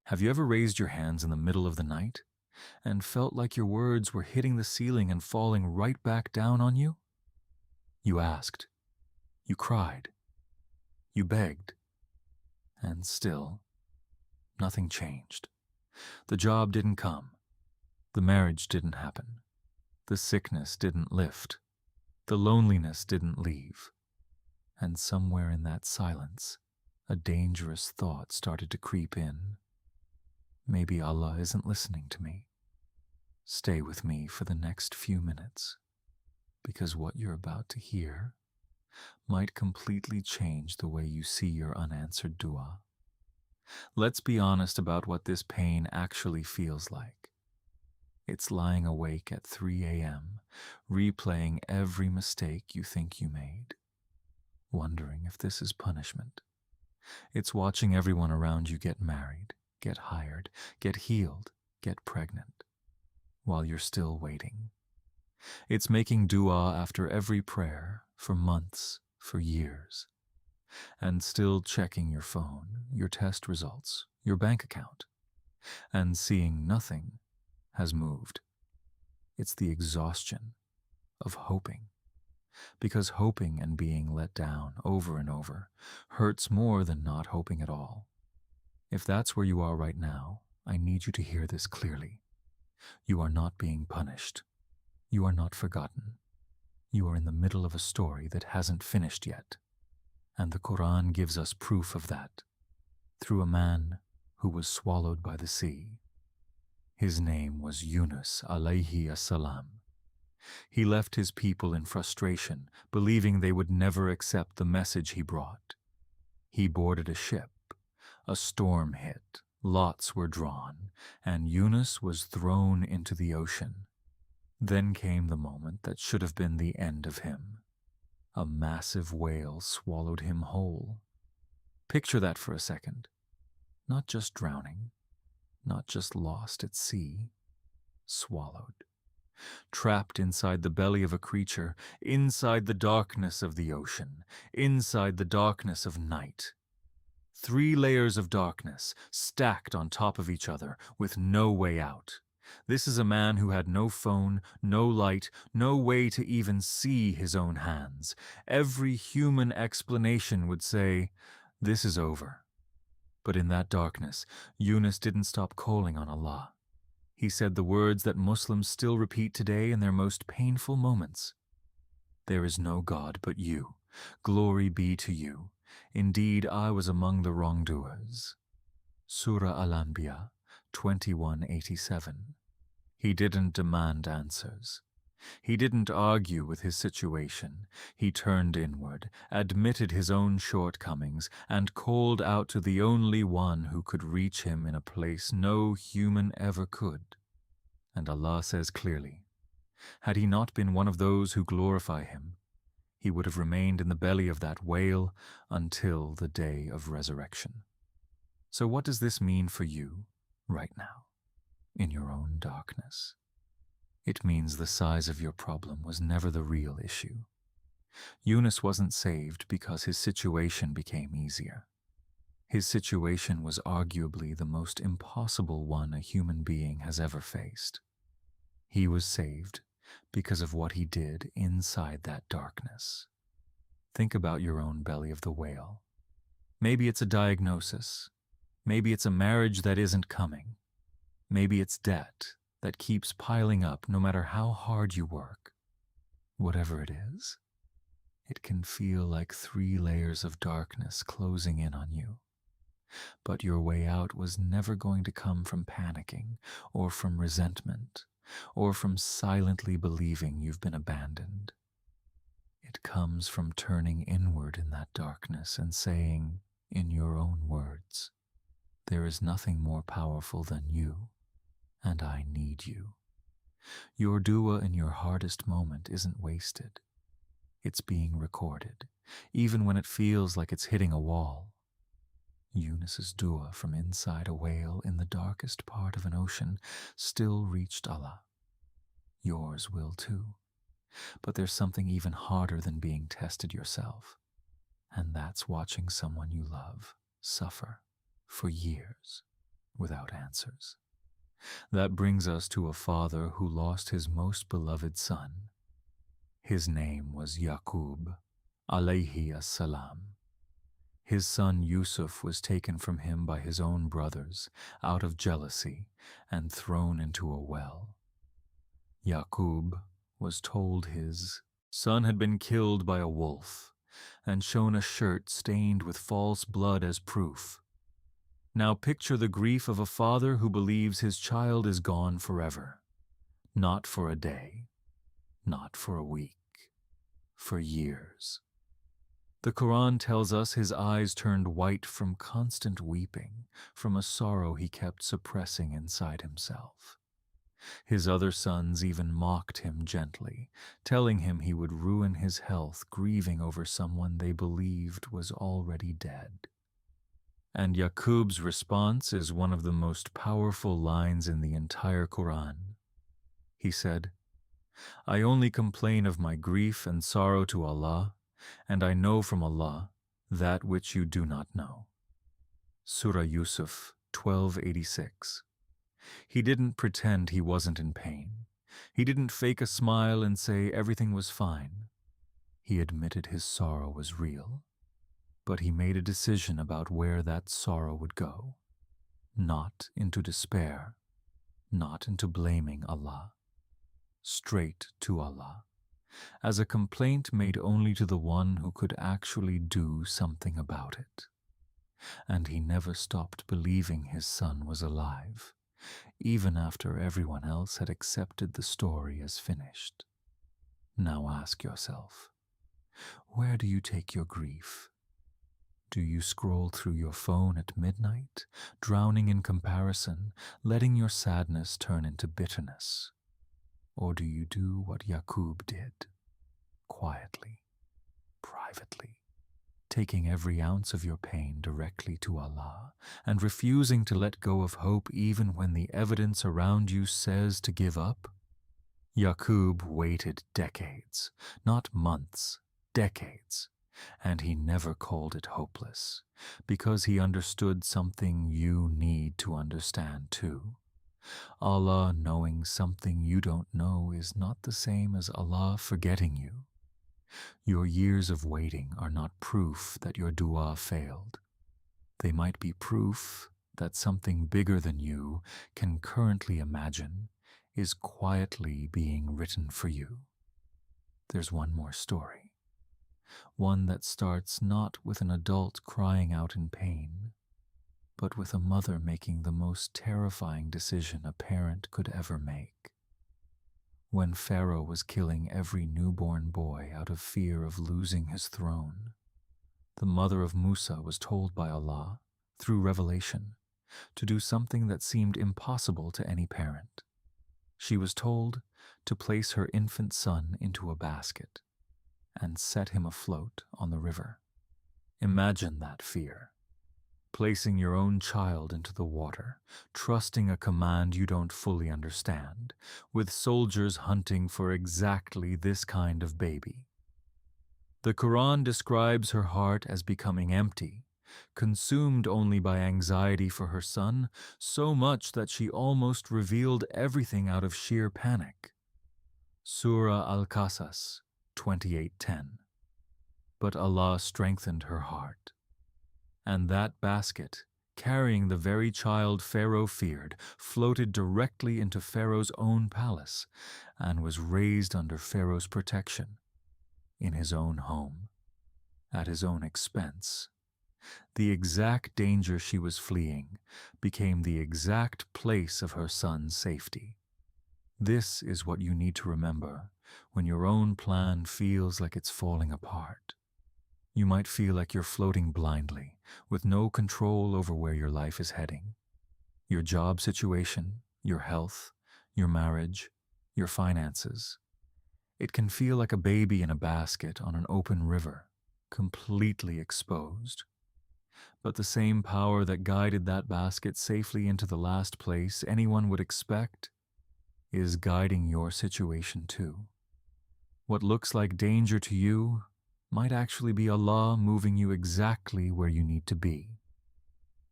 Have you ever raised your hands in the middle of the night and felt like your words were hitting the ceiling and falling right back down on you? You asked, you cried, you begged, and still nothing changed. The job didn't come. The marriage didn't happen. The sickness didn't lift. The loneliness didn't leave. And somewhere in that silence, a dangerous thought started to creep in. Maybe Allah isn't listening to me. Stay with me for the next few minutes, because what you're about to hear might completely change the way you see your unanswered dua. Let's be honest about what this pain actually feels like. It's lying awake at 3 a.m., replaying every mistake you think you made, wondering if this is punishment. It's watching everyone around you get married, get hired, get healed, get pregnant, while you're still waiting. It's making dua after every prayer for months, for years, and still checking your phone, your test results, your bank account, and seeing nothing has moved. It's the exhaustion of hoping, because hoping and being let down over and over hurts more than not hoping at all. If that's where you are right now, I need you to hear this clearly. You are not being punished. You are not forgotten. You are in the middle of a story that hasn't finished yet. And the Qur'an gives us proof of that through a man who was swallowed by the sea. His name was Yunus alayhi assalam. He left his people in frustration, believing they would never accept the message he brought. He boarded a ship. A storm hit, lots were drawn, and Yunus was thrown into the ocean. Then came the moment that should have been the end of him. A massive whale swallowed him whole. Picture that for a second. Not just drowning, not just lost at sea, swallowed. Trapped inside the belly of a creature, inside the darkness of the ocean, inside the darkness of night. 3 layers of darkness stacked on top of each other with no way out. This is a man who had no phone, no light, no way to even see his own hands. Every human explanation would say, this is over. But in that darkness, Yunus didn't stop calling on Allah. He said the words that Muslims still repeat today in their most painful moments. There is no God but you. Glory be to you. Indeed, I was among the wrongdoers. Surah Al-Anbiya 21:87. He didn't demand answers. He didn't argue with his situation. He turned inward, admitted his own shortcomings, and called out to the only one who could reach him in a place no human ever could. And Allah says clearly, had he not been one of those who glorify him, he would have remained in the belly of that whale until the day of resurrection. So what does this mean for you right now, in your own darkness? It means the size of your problem was never the real issue. Yunus wasn't saved because his situation became easier. His situation was arguably the most impossible one a human being has ever faced. He was saved because of what he did inside that darkness. Think about your own belly of the whale. Maybe it's a diagnosis. Maybe it's a marriage that isn't coming. Maybe it's debt that keeps piling up no matter how hard you work. Whatever it is, it can feel like 3 layers of darkness closing in on you. But your way out was never going to come from panicking or from resentment or from silently believing you've been abandoned. It comes from turning inward in that darkness and saying, in your own words, there is nothing more powerful than you, and I need you. Your dua in your hardest moment isn't wasted. It's being recorded, even when it feels like it's hitting a wall. Yunus's dua from inside a whale in the darkest part of an ocean still reached Allah. Yours will too. But there's something even harder than being tested yourself, and that's watching someone you love suffer for years, without answers. That brings us to a father who lost his most beloved son. His name was Yaqub, alayhi as-salam. His son Yusuf was taken from him by his own brothers out of jealousy and thrown into a well. Yaqub was told his son had been killed by a wolf and shown a shirt stained with false blood as proof. Now picture the grief of a father who believes his child is gone forever, not for a day, not for a week, for years. The Qur'an tells us his eyes turned white from constant weeping, from a sorrow he kept suppressing inside himself. His other sons even mocked him gently, telling him he would ruin his health grieving over someone they believed was already dead. And Yaqub's response is one of the most powerful lines in the entire Qur'an. He said, "I only complain of my grief and sorrow to Allah, and I know from Allah that which you do not know." Surah Yusuf 1286. He didn't pretend he wasn't in pain. He didn't fake a smile and say everything was fine. He admitted his sorrow was real, but he made a decision about where that sorrow would go. Not into despair, not into blaming Allah. Straight to Allah, as a complaint made only to the one who could actually do something about it. And he never stopped believing his son was alive, even after everyone else had accepted the story as finished. Now ask yourself, where do you take your grief? Do you scroll through your phone at midnight, drowning in comparison, letting your sadness turn into bitterness? Or do you do what Yaqub did, quietly, privately, taking every ounce of your pain directly to Allah and refusing to let go of hope even when the evidence around you says to give up? Yaqub waited decades, not months, decades, and he never called it hopeless, because he understood something you need to understand too. Allah knowing something you don't know is not the same as Allah forgetting you. Your years of waiting are not proof that your dua failed. They might be proof that something bigger than you can currently imagine is quietly being written for you. There's one more story. One that starts not with an adult crying out in pain, but with a mother making the most terrifying decision a parent could ever make. When Pharaoh was killing every newborn boy out of fear of losing his throne, the mother of Musa was told by Allah, through revelation, to do something that seemed impossible to any parent. She was told to place her infant son into a basket and set him afloat on the river. Imagine that fear. Placing your own child into the water, trusting a command you don't fully understand, with soldiers hunting for exactly this kind of baby. The Quran describes her heart as becoming empty, consumed only by anxiety for her son, so much that she almost revealed everything out of sheer panic. Surah Al-Qasas 28:10. But Allah strengthened her heart. And that basket, carrying the very child Pharaoh feared, floated directly into Pharaoh's own palace and was raised under Pharaoh's protection, in his own home, at his own expense. The exact danger she was fleeing became the exact place of her son's safety. This is what you need to remember when your own plan feels like it's falling apart. You might feel like you're floating blindly, with no control over where your life is heading. Your job situation, your health, your marriage, your finances. It can feel like a baby in a basket on an open river, completely exposed. But the same power that guided that basket safely into the last place anyone would expect is guiding your situation too. What looks like danger to you might actually be Allah moving you exactly where you need to be.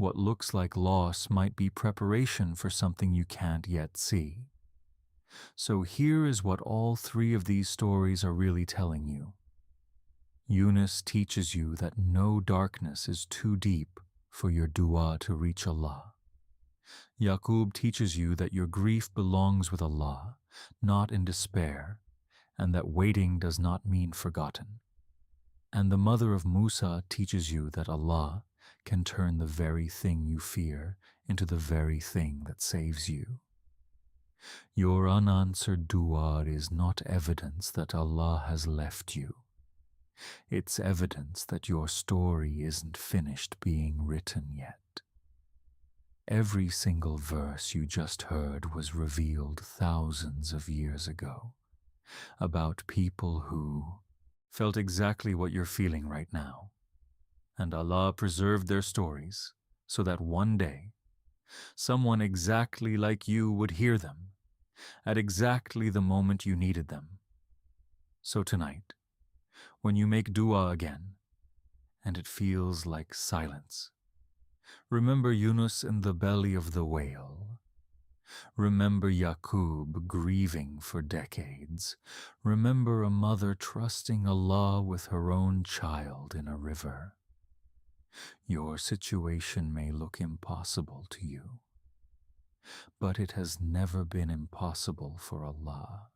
What looks like loss might be preparation for something you can't yet see. So here is what all three of these stories are really telling you. Yunus teaches you that no darkness is too deep for your dua to reach Allah. Yaqub teaches you that your grief belongs with Allah, not in despair, and that waiting does not mean forgotten. And the mother of Musa teaches you that Allah can turn the very thing you fear into the very thing that saves you. Your unanswered dua is not evidence that Allah has left you. It's evidence that your story isn't finished being written yet. Every single verse you just heard was revealed thousands of years ago, about people who felt exactly what you're feeling right now. And Allah preserved their stories so that one day, someone exactly like you would hear them at exactly the moment you needed them. So tonight, when you make dua again, and it feels like silence, remember Yunus in the belly of the whale. Remember Yaqub grieving for decades. Remember a mother trusting Allah with her own child in a river. Your situation may look impossible to you, but it has never been impossible for Allah.